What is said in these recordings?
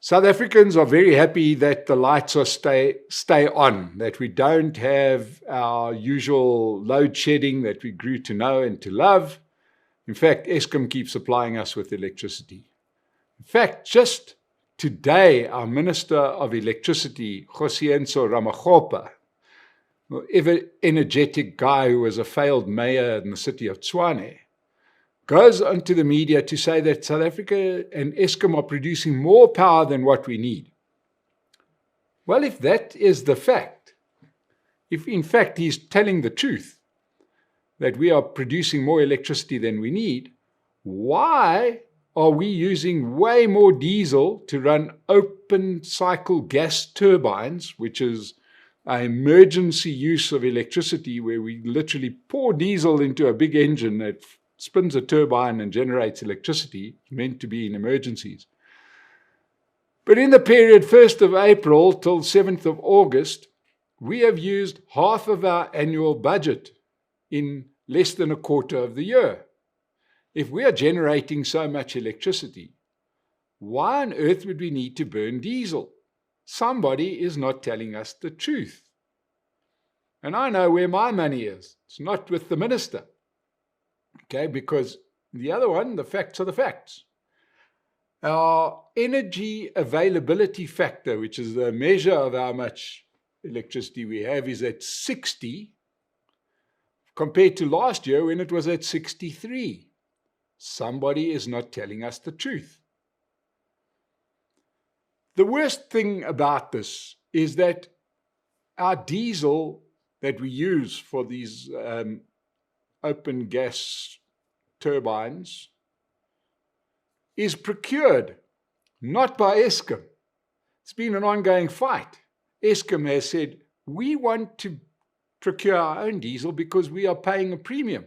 South Africans are very happy that the lights are stay on, that we don't have our usual load shedding that we grew to know and to love. In fact, Eskom keeps supplying us with electricity. In fact, just today, our Minister of Electricity, Kgosientsho Ramokgopa, ever energetic guy who was a failed mayor in the city of Tshwane, goes onto the media to say that South Africa and Eskom are producing more power than what we need. Well, if that is the fact, if in fact he's telling the truth, that we are producing more electricity than we need, why are we using way more diesel to run open cycle gas turbines, which is an emergency use of electricity where we literally pour diesel into a big engine that spins a turbine and generates electricity, meant to be in emergencies. But in the period 1st of April till 7th of August, we have used half of our annual budget in less than a quarter of the year. If we are generating so much electricity, why on earth would we need to burn diesel? Somebody is not telling us the truth. And I know where my money is. It's not with the minister. Okay, because the other one, the facts are the facts. Our energy availability factor, which is the measure of how much electricity we have, is at 60 compared to last year when it was at 63. Somebody is not telling us the truth. The worst thing about this is that our diesel that we use for these open gas turbines is procured not by Eskom. It's been an ongoing fight. Eskom has said, we want to procure our own diesel because we are paying a premium.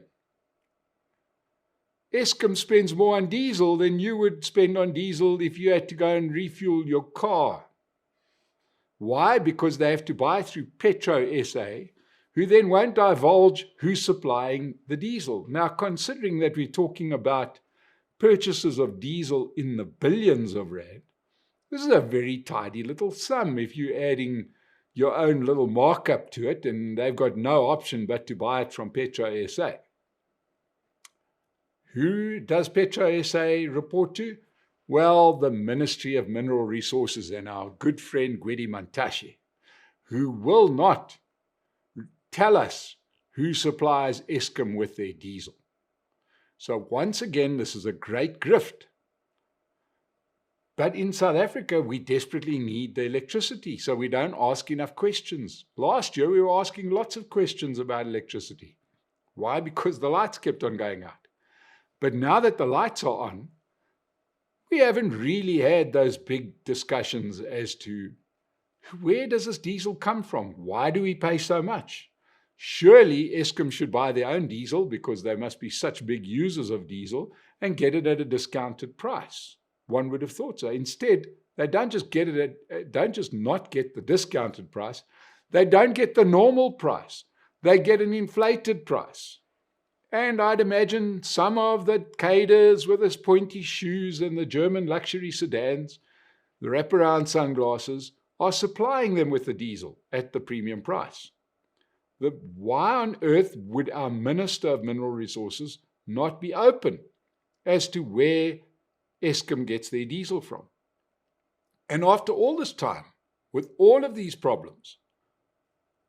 Eskom spends more on diesel than you would spend on diesel if you had to go and refuel your car. Why? Because they have to buy through PetroSA, who then won't divulge who's supplying the diesel. Now, considering that we're talking about purchases of diesel in the billions of rand, this is a very tidy little sum if you're adding your own little markup to it, and they've got no option but to buy it from PetroSA. Who does PetroSA report to? Well, the Ministry of Mineral Resources and our good friend Gwede Mantashe, who will not tell us who supplies Eskom with their diesel. So once again, this is a great grift. But in South Africa, we desperately need the electricity, so we don't ask enough questions. Last year, we were asking lots of questions about electricity. Why? Because the lights kept on going out. But now that the lights are on, we haven't really had those big discussions as to where does this diesel come from? Why do we pay so much? Surely Eskom should buy their own diesel because they must be such big users of diesel and get it at a discounted price. One would have thought so. Instead, they don't just not get the discounted price, they don't get the normal price. They get an inflated price. And I'd imagine some of the cadres with his pointy shoes and the German luxury sedans, the wraparound sunglasses, are supplying them with the diesel at the premium price. Why on earth would our Minister of Mineral Resources not be open as to where Eskom gets their diesel from? And after all this time, with all of these problems,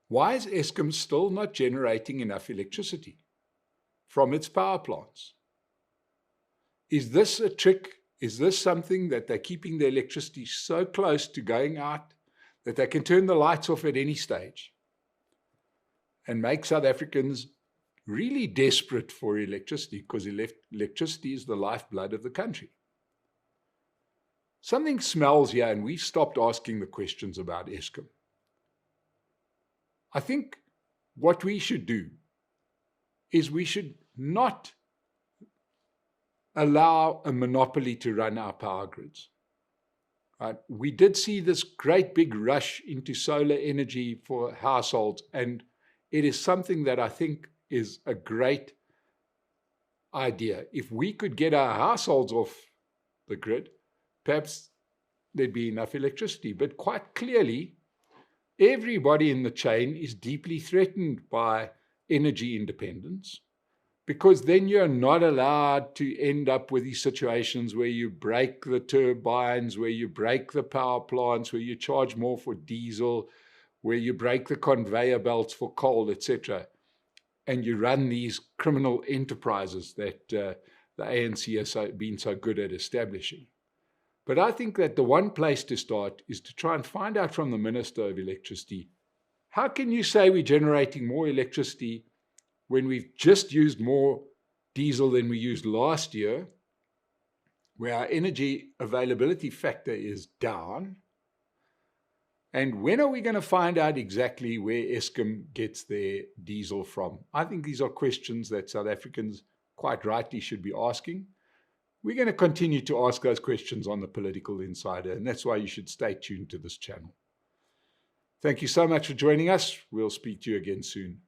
why is Eskom still not generating enough electricity from its power plants? Is this a trick? Is this something that they're keeping the electricity so close to going out that they can turn the lights off at any stage and make South Africans really desperate for electricity, because electricity is the lifeblood of the country? Something smells here, and we've stopped asking the questions about Eskom. I think what we should do is we should not allow a monopoly to run our power grids. Right? We did see this great big rush into solar energy for households, and it is something that I think is a great idea. If we could get our households off the grid, perhaps there'd be enough electricity. But quite clearly, everybody in the chain is deeply threatened by energy independence, because then you're not allowed to end up with these situations where you break the turbines, where you break the power plants, where you charge more for diesel, where you break the conveyor belts for coal, etc. And you run these criminal enterprises that the ANC has been so good at establishing. But I think that the one place to start is to try and find out from the Minister of Electricity, how can you say we're generating more electricity when we've just used more diesel than we used last year, where our energy availability factor is down? And when are we going to find out exactly where Eskom gets their diesel from? I think these are questions that South Africans quite rightly should be asking. We're going to continue to ask those questions on the Political Insider, and that's why you should stay tuned to this channel. Thank you so much for joining us. We'll speak to you again soon.